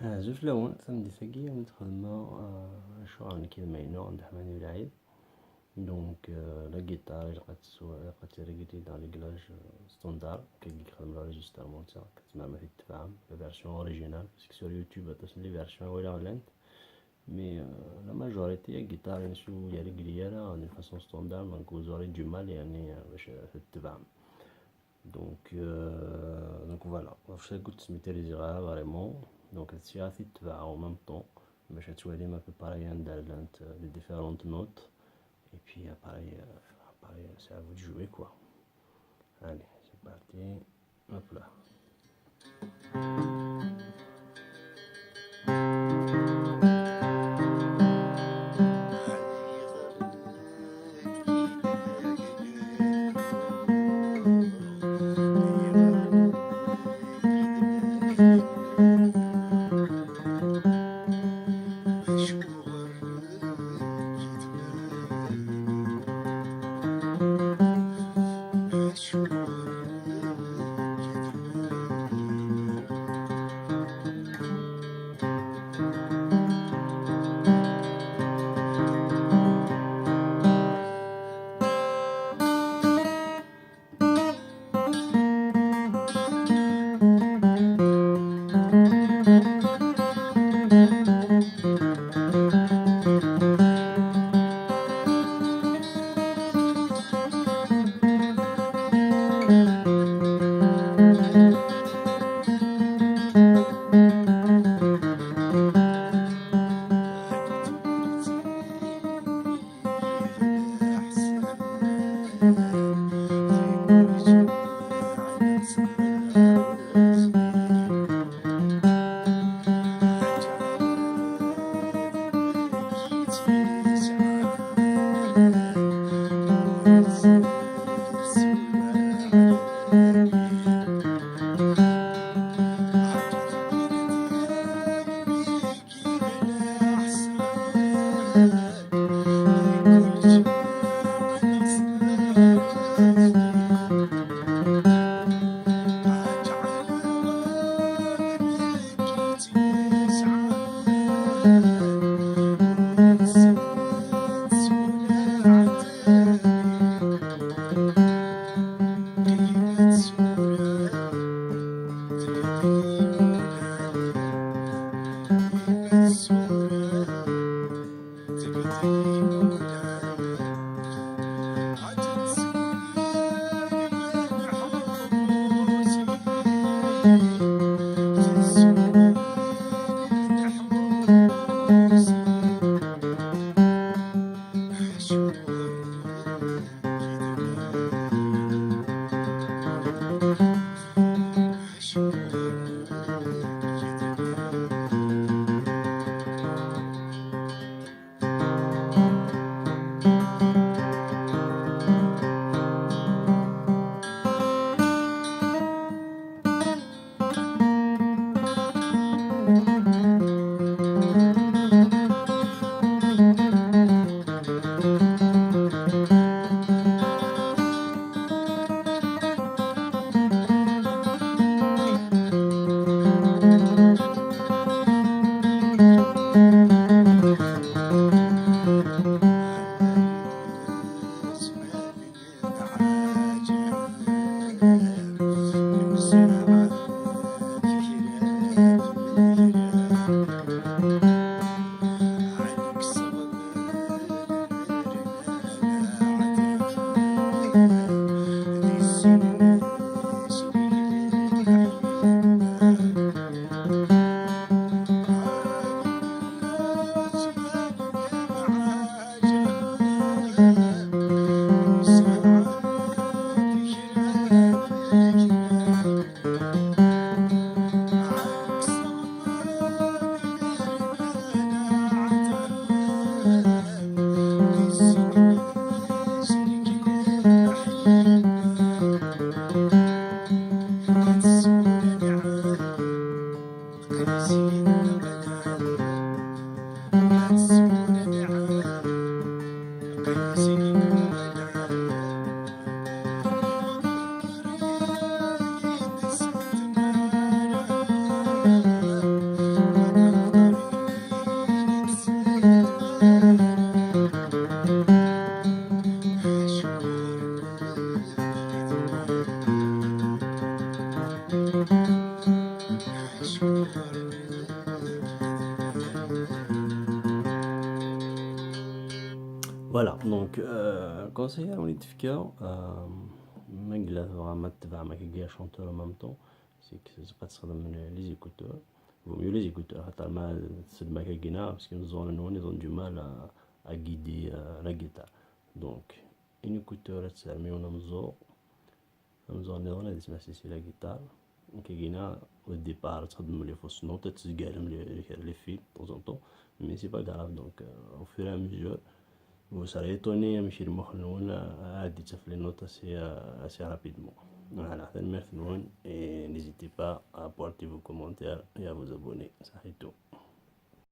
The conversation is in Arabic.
زوج لون تمديتاكي عند خدمة شغل كيما عند حماني العيد. دونك لا جيتار لقات ريقلي على ريقلاج ستوندار كي خدم لاريجيسترمون تاعها كتسمع ما تتفهم فيرسيون اوريجينال باسكو سور يوتيوب تصل لي فيرسيون ولا لانت مي لا ماجوريتي جيتار نسو يا ريقلية دي فاسون ستوندار دونك وزوري دو مال يعني باش تتفهم. دونك فوالا واش قلت سميتيريزيغها فريمون. دونك هادشي غادي تتبع او ميم طون باش توالي ما بريباري ندير لانت لي ديفيرونت نوت اي بي اباري سي ا فو دو جوي كوا. allez c'est parti, hop là. Voilà, donc conseil à وليد ما قلت vraiment تبع ما كي chanteur en même temps, c'est que c'est pas تستخدم les écouteurs. Vaut mieux les écouteurs حتى ما تسمع كينا parce que nous avons du mal à guider la guitare. Donc une écouteur تسمع ونمزو نظن تسمع سي la guitare. كينا au départ تخدم les fausses notes تسقالهم les fils de temps en temps, mais c'est pas grave. Donc au fur et à mesure vous serez étonné ماشي المخ نون عادي تفلي نوت assez rapidement. Voilà, merci et n'hésitez pas à apporter vos commentaires et à vous abonner. Ça c'est tout.